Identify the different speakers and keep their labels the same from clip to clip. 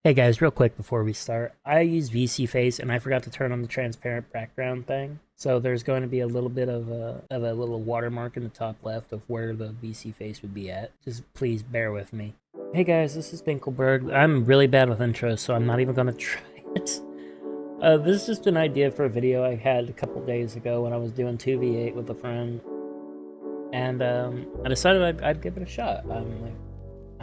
Speaker 1: Hey guys, real quick before we start, I use VC Face and I forgot to turn on the transparent background thing. So there's going to be a little bit of a little watermark in the top left of where the VC Face would be at. Just please bear with me. Hey guys, this is Dinkelberg. I'm really bad with intros, so I'm not even going to try it. This is just an idea for a video I had a couple days ago when I was doing 2v8 with a friend. And I decided I'd give it a shot.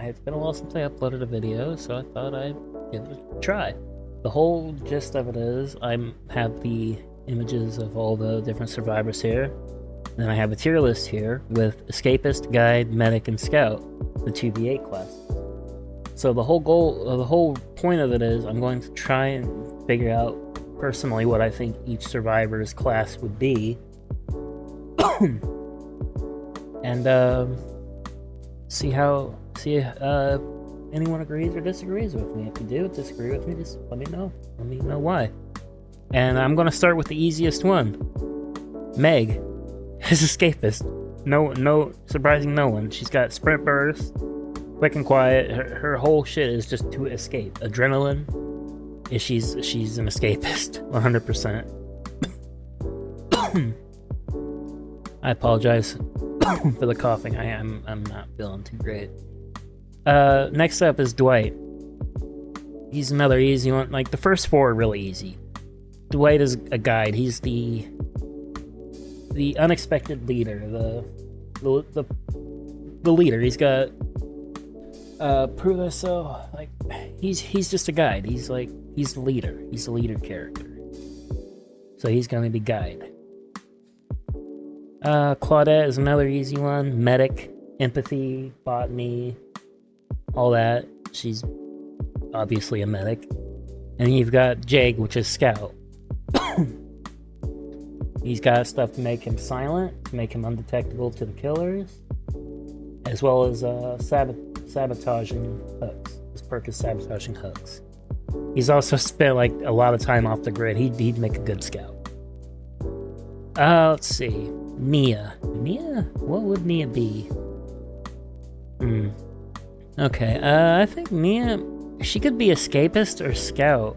Speaker 1: It's been a while since I uploaded a video, so I thought I'd give it a try. The whole gist of it is I have the images of all the different survivors here. Then I have a tier list here with Escapist, Guide, Medic, and Scout, the 2v8 classes. So the whole point of it is I'm going to try and figure out personally what I think each survivor's class would be. And see if anyone agrees or disagrees with me. If you do disagree with me, just let me know. Let me know why. And I'm gonna start with the easiest one. Meg is Escapist. No surprising no one. She's got sprint burst, quick and quiet. Her whole shit is just to escape. Adrenaline. She's an escapist, 100%. I apologize for the coughing. I'm not feeling too great. Next up is Dwight. He's another easy one. Like, the first four are really easy. Dwight is a guide. He's the unexpected leader, the leader. He's got prove us so. Like, he's just a guide. He's the leader. He's the leader character. So he's gonna be guide. Claudette is another easy one. Medic, empathy, botany, all that. She's obviously a medic. And you've got Jake, which is Scout. He's got stuff to make him silent, to make him undetectable to the killers, as well as sabotaging hooks. His perk is sabotaging hooks. He's also spent like a lot of time off the grid. He'd make a good Scout. Let's see. Mia. What would Mia be? Okay, I think Mia, she could be Escapist or Scout.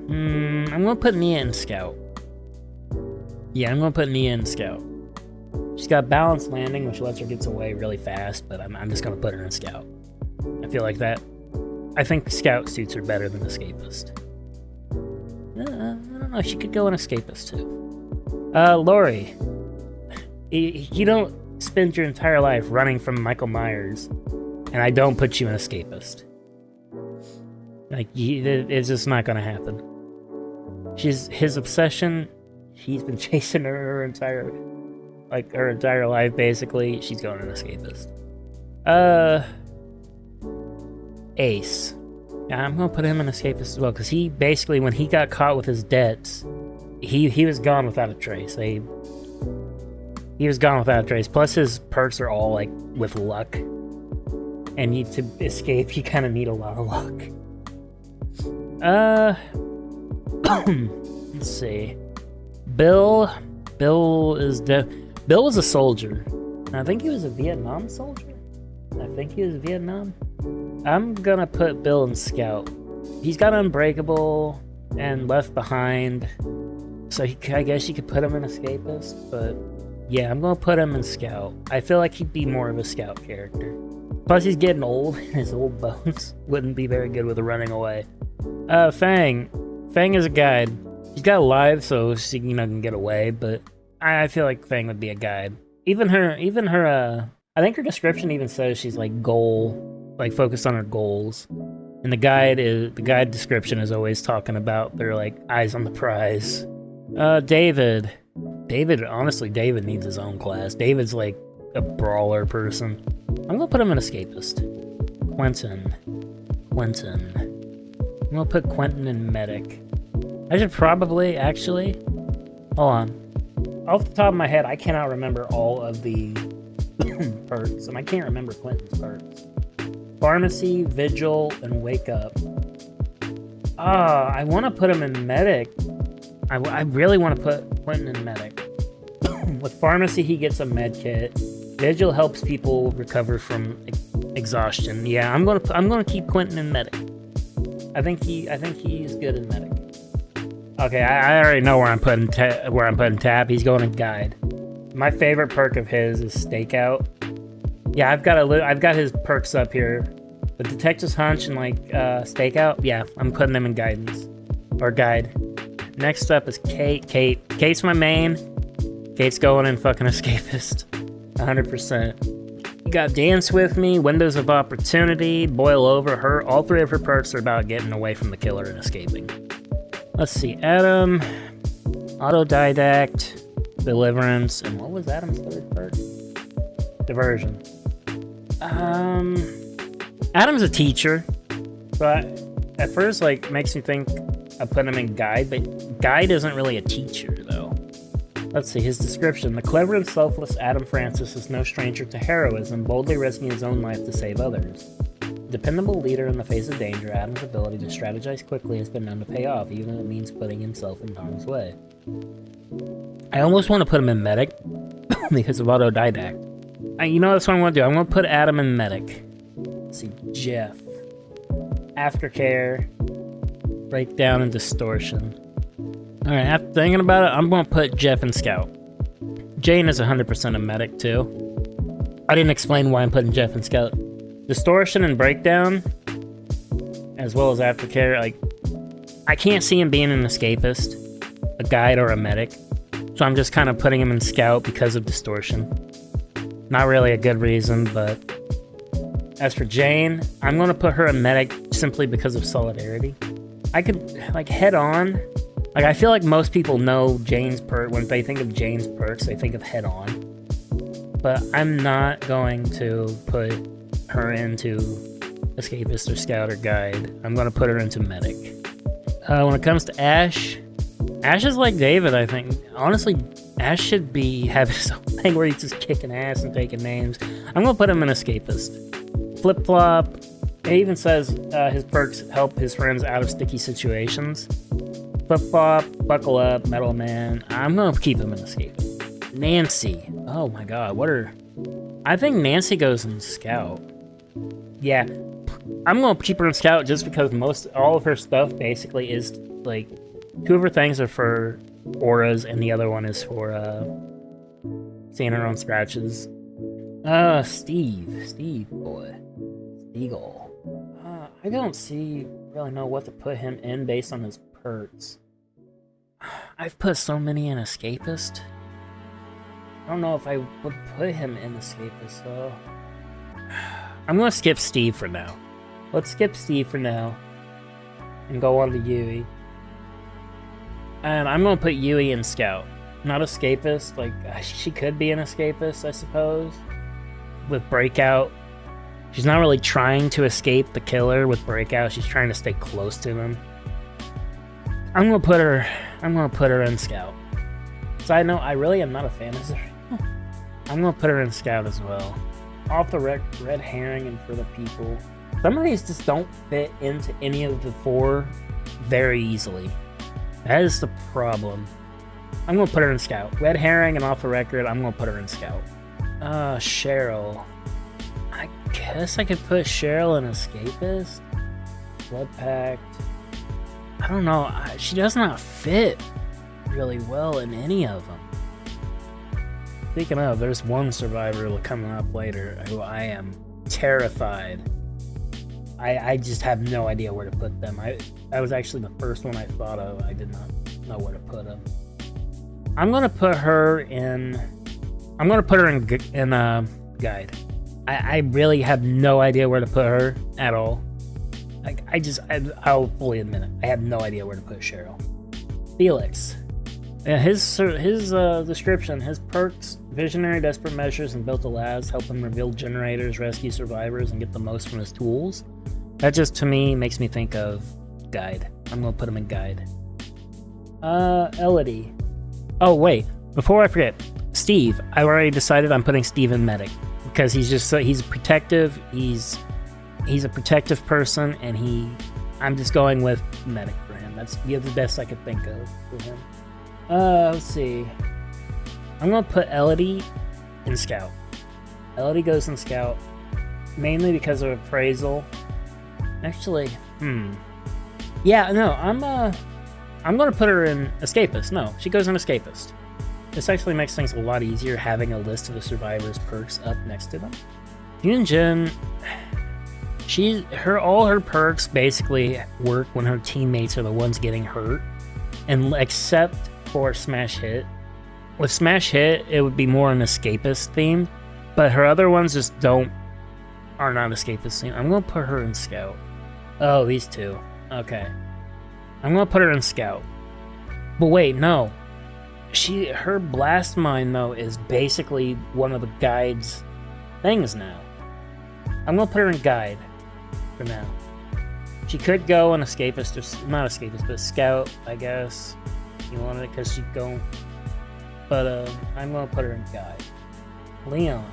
Speaker 1: I'm gonna put Mia in Scout. Yeah, I'm gonna put Mia in Scout. She's got balanced landing, which lets her get away really fast, but I'm just gonna put her in Scout. I feel like that. I think Scout suits her better than Escapist. I don't know, she could go an Escapist too. Lori. You don't spend your entire life running from Michael Myers, and I don't put you in Escapist. Like, it's just not gonna happen. His obsession. He's been chasing her entire life, basically. She's going an Escapist. Ace. Yeah, I'm gonna put him in Escapist as well, because he basically, when he got caught with his debts, he was gone without a trace. He was gone without a trace. Plus, his perks are all like with luck, and to escape, you kind of need a lot of luck. Let's see. Bill was a soldier. I think he was a Vietnam soldier. I'm gonna put Bill in Scout. He's got Unbreakable and Left Behind, so I guess you could put him in Escapist, but yeah, I'm gonna put him in Scout. I feel like he'd be more of a Scout character. Plus, he's getting old, and his old bones wouldn't be very good with running away. Fang. Fang is a guide. She's got live, so she can get away, but I feel like Fang would be a guide. Even her, I think her description even says she's focused on her goals. And the guide description is always talking about their eyes on the prize. David. Honestly, David needs his own class. David's like a brawler person. I'm gonna put him in Escapist. Quentin. I'm gonna put Quentin in Medic. I should probably, actually, hold on. Off the top of my head, I cannot remember all of the perks, and I can't remember Quentin's perks. Pharmacy, Vigil, and Wake Up. I want to put him in Medic. I really want to put Quentin in Medic. With Pharmacy, he gets a med kit. Vigil helps people recover from exhaustion. Yeah, I'm gonna keep Quentin in medic. I think he's good in medic. Okay, I already know where I'm putting Tap. He's going in guide. My favorite perk of his is stakeout. Yeah, I've got his perks up here. The detective's hunch and like stakeout. Yeah, I'm putting them in guidance or guide. Next up is Kate. Kate's my main. Kate's going in fucking escapist. 100%. You got Dance With Me, Windows of Opportunity, Boil Over her. All three of her perks are about getting away from the killer and escaping. Let's see, Adam, Autodidact, Deliverance, and what was Adam's third perk? Diversion. Adam's a teacher, but at first, like, makes me think I put him in guide, but guide isn't really a teacher, though. Let's see, his description. The clever and selfless Adam Francis is no stranger to heroism, boldly risking his own life to save others. Dependable leader in the face of danger, Adam's ability to strategize quickly has been known to pay off, even if it means putting himself in harm's way. I almost want to put him in medic, because of Autodidact. You know, that's what I'm going to do. I'm going to put Adam in medic. Let's see, Jeff. Aftercare. Breakdown and distortion. Alright, after thinking about it, I'm going to put Jeff in scout. Jane is 100% a medic, too. I didn't explain why I'm putting Jeff in scout. Distortion and breakdown, as well as aftercare, like, I can't see him being an escapist, a guide, or a medic. So I'm just kind of putting him in scout because of distortion. Not really a good reason, but as for Jane, I'm going to put her in medic simply because of solidarity. I could, like, head on. Like, I feel like most people know Jane's perk. When they think of Jane's perks, they think of head on. But I'm not going to put her into escapist or scout or guide. I'm going to put her into medic. When it comes to Ash is like David, I think. Honestly, Ash should have his own thing where he's just kicking ass and taking names. I'm going to put him in escapist. Flip-flop. It even says his perks help his friends out of sticky situations. Flip-flop, buckle up, metal man. I'm going to keep him in escapist. Nancy. Oh my god, I think Nancy goes in scout. Yeah, I'm going to keep her in scout just because all of her stuff basically is, like, 2 of her things are for auras and the other one is for, seeing her own scratches. Steve boy. Steagle. I don't really know what to put him in based on his perks. I've put so many in escapist. I don't know if I would put him in escapist, though. I'm going to skip Steve for now. Let's skip Steve for now. And go on to Yui. And I'm going to put Yui in scout. Not escapist. Like, she could be an escapist, I suppose. With Breakout. She's not really trying to escape the killer with Breakout. She's trying to stay close to him. I'm going to put her in scout. Side note, I really am not a fan of her. I'm going to put her in scout as well. Off the red herring and for the people. Some of these just don't fit into any of the 4 very easily. That is the problem. I'm going to put her in scout. Red herring and off the record, I'm going to put her in scout. Cheryl. I guess I could put Cheryl in escapist. Blood Pact. I don't know. She does not fit really well in any of them. Speaking of, there's one survivor coming up later who I am terrified. I just have no idea where to put them. That was actually the first one I thought of. I did not know where to put them. I'm gonna put her in guide. I really have no idea where to put her at all. I'll fully admit it. I have no idea where to put Cheryl. Felix. His description, his perks, visionary, desperate measures, and built a labs help him reveal generators, rescue survivors, and get the most from his tools. That just, to me, makes me think of guide. I'm going to put him in guide. Elodie. Oh, wait. Before I forget, Steve. I already decided I'm putting Steve in medic. Because he's protective, he's a protective person, and I'm just going with medic for him. That's the best I could think of for him. Let's see. I'm gonna put Elodie in scout. Elodie goes in scout. mainly because of appraisal. Actually, yeah, no, I'm gonna put her in Escapist. No, she goes in Escapist. This actually makes things a lot easier having a list of the survivors' perks up next to them. Yunjin, all her perks basically work when her teammates are the ones getting hurt, and except for Smash Hit. With Smash Hit, it would be more an Escapist theme, but her other ones just are not Escapist theme. I'm gonna put her in Scout. Oh, these two. Okay. I'm gonna put her in Scout. But wait, no. Her Blast Mine, though, is basically one of the Guide's things now. I'm gonna put her in Guide for now. She could go in Escapist, or not Escapist, but Scout, I guess. You wanted it because she'd go. But I'm gonna put her in Guide. Leon.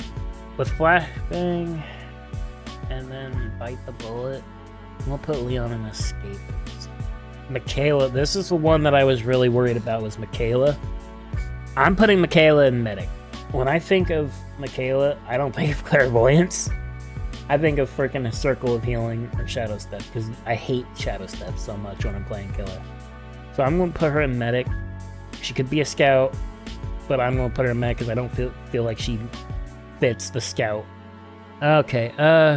Speaker 1: With Flashbang, and then Bite the Bullet. I'm gonna put Leon in Escapist. Michaela, this is the one that I was really worried about, was Michaela. I'm putting Michaela in Medic. When I think of Michaela, I don't think of Clairvoyance. I think of freaking a Circle of Healing or Shadow Step, because I hate Shadow Step so much when I'm playing Killer. So I'm gonna put her in Medic. She could be a Scout, but I'm gonna put her in Medic because I don't feel like she fits the Scout. Okay,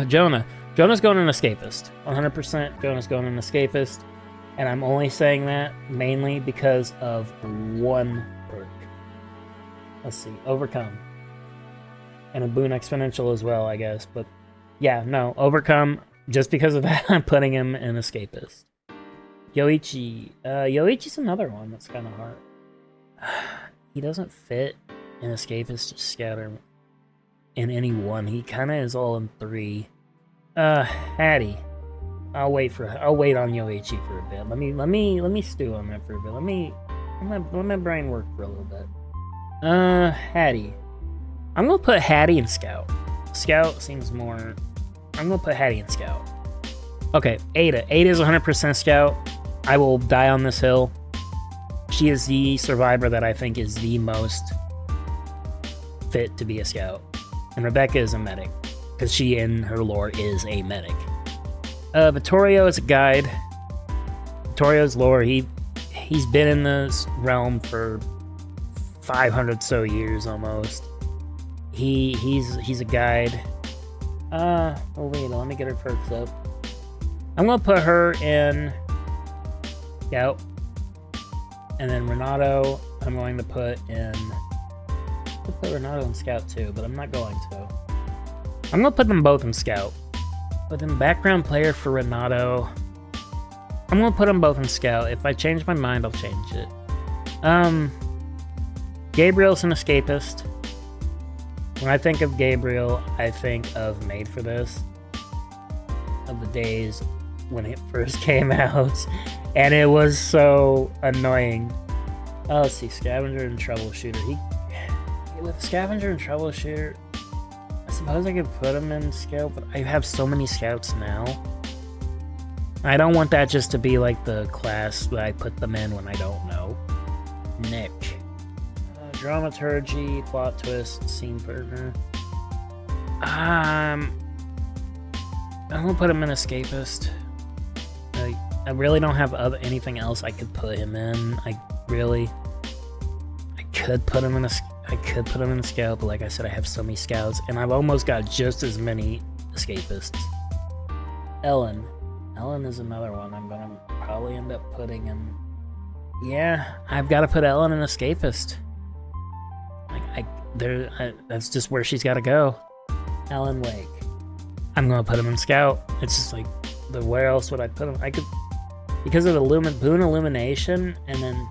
Speaker 1: Jonah. Jonah's going in Escapist. 100% Jonah's going in Escapist. And I'm only saying that mainly because of one perk. Let's see, Overcome. And a Boon Exponential as well, I guess. But yeah, no, Overcome. Just because of that, I'm putting him in Escapist. Yoichi. Yoichi's another one that's kind of hard. He doesn't fit in Escapist or Scatter in any one. He kind of is all in 3. Hattie. I'll wait on Yoichi for a bit. Let me stew on that for a bit. Let my brain work for a little bit. Hattie. I'm gonna put Hattie in Scout. Scout seems more. I'm gonna put Hattie in Scout. Okay, Ada. Ada is 100% Scout. I will die on this hill. She is the survivor that I think is the most fit to be a Scout. And Rebecca is a Medic, because she in her lore is a Medic. Vittorio is a Guide. Vittorio's lore, he's been in this realm for 500 so years almost. He's a Guide. Oh wait, let me get her perks up. I'm gonna put her in Scout. And then Renato, I'm going to put in. I'll put Renato in Scout too, but I'm not going to. I'm gonna put them both in Scout. But then background player for Renato, I'm gonna put them both in Scout. If I change my mind, I'll change it. Gabriel's an Escapist. When I think of Gabriel, I think of Made for This. Of the days when it first came out. And it was so annoying. Oh, let's see, Scavenger and Troubleshooter. With Scavenger and Troubleshooter, I suppose I could put him in Scout, but I have so many Scouts now. I don't want that just to be like the class that I put them in when I don't know. Nick. Dramaturgy, Plot Twist, Scene Partner. I'm gonna put him in Escapist. I really don't have anything else I could put him in. I could put him in a Scout, but like I said, I have so many Scouts, and I've almost got just as many Escapists. Ellen is another one I'm gonna probably end up putting in. Yeah, I've got to put Ellen in Escapist. That's just where she's got to go. Ellen Wake. I'm gonna put him in Scout. It's just like, where else would I put him? I could, because of the Boon Illumination, and then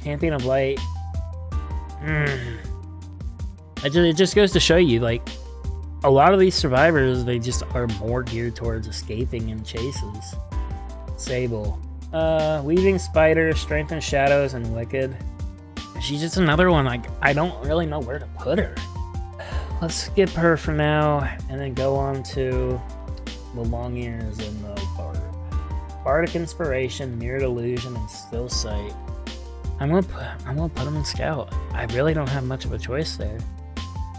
Speaker 1: Champion of Light. It just goes to show you, like, a lot of these survivors, they just are more geared towards escaping and chases. Sable. Weaving Spider, Strength and Shadows, and Wicked. She's just another one, I don't really know where to put her. Let's skip her for now, and then go on to the Long Ears and the Bard. Bardic Inspiration, Mirrored Illusion, and Still Sight. I'm gonna put them in Scout. I really don't have much of a choice there.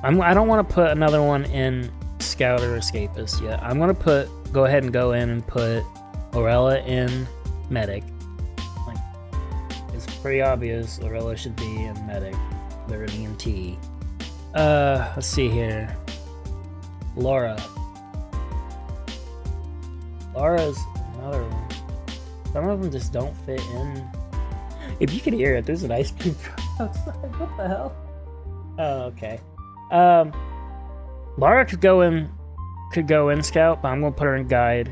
Speaker 1: I don't want to put another one in Scout or Escapist yet. I'm gonna go ahead and go in and put Lorella in Medic. Like, it's pretty obvious Lorella should be in Medic. They're an EMT. Let's see here. Laura's another one. Some of them just don't fit in. If you could hear it, there's an ice cream truck outside. What the hell? Oh, okay. Lara could go in Scout, but I'm gonna put her in Guide.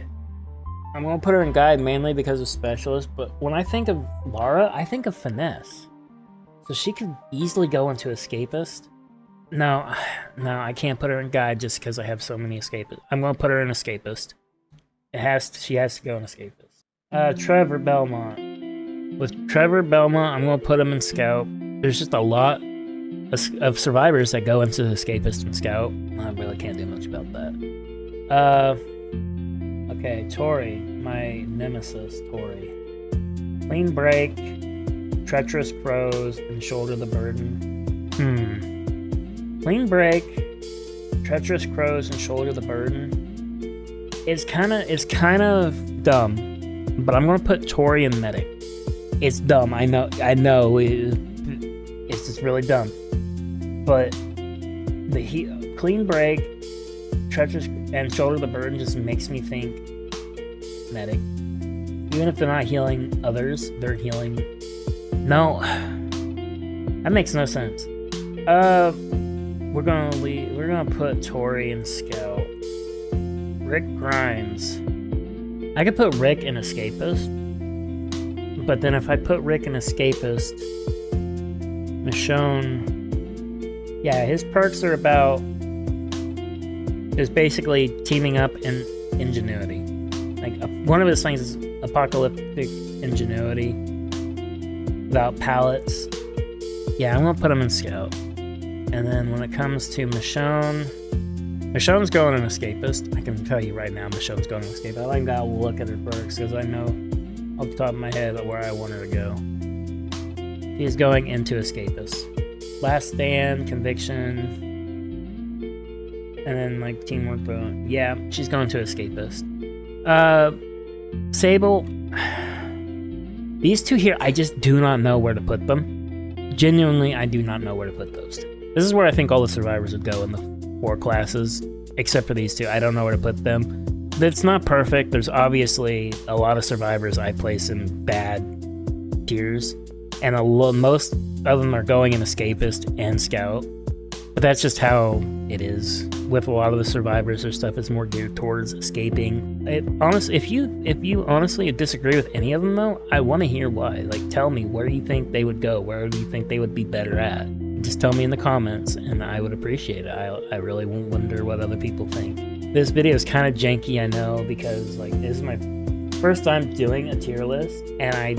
Speaker 1: I'm gonna put her in Guide mainly because of Specialist, but when I think of Lara, I think of Finesse. So she could easily go into Escapist. No, I can't put her in Guide just because I have so many Escapists. I'm gonna put her in Escapist. She has to go in Escapist. Trevor Belmont. With Trevor Belmont, I'm gonna put him in Scout. There's just a lot of survivors that go into Escapist and Scout. I really can't do much about that. Okay, Tori, my nemesis, Tori. Clean Break, Treacherous Crows, and Shoulder the Burden. Clean Break, Treacherous Crows, and Shoulder the Burden. It's kind of dumb, but I'm gonna put Tori in Medic. It's dumb. I know. It's just really dumb. But the Clean Break, Treacherous, and Shoulder the Burden just makes me think Medic. Even if they're not healing others, they're healing. No, that makes no sense. We're gonna put Tori in Scout. Rick Grimes. I could put Rick in Escapist, but then if I put Rick in Escapist, Michonne, yeah, his perks are is basically teaming up in Ingenuity. Like, one of his things is Apocalyptic Ingenuity without pallets. Yeah, I'm gonna put him in Scout. And then when it comes to Michonne's going in Escapist. I can tell you right now, Michonne's going in Escapist. I like that look at her perks because I know off the top of my head where I want her to go. She's going into Escapist. Last Stand, Conviction, and then like Teamwork. Yeah, she's going to Escapist. Sable. These two here, I just do not know where to put them. Genuinely, I do not know where to put those two. This is where I think all the survivors would go in the 4 classes, except for these two. I don't know where to put them. It's not perfect. There's obviously a lot of survivors I place in bad tiers, and most of them are going in Escapist and Scout. But that's just how it is. With a lot of the survivors, their stuff is more geared towards escaping. If you honestly disagree with any of them, though, I want to hear why. Like, tell me where you think they would go. Where do you think they would be better at? Just tell me in the comments, and I would appreciate it. I really won't wonder what other people think. This video is kind of janky, I know, because like this is my first time doing a tier list, and I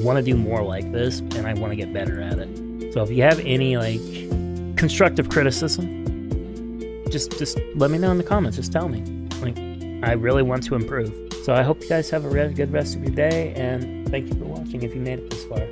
Speaker 1: want to do more like this, and I want to get better at it. So if you have any like constructive criticism, just let me know in the comments. Just tell me. Like, I really want to improve. So I hope you guys have a really good rest of your day, and thank you for watching if you made it this far.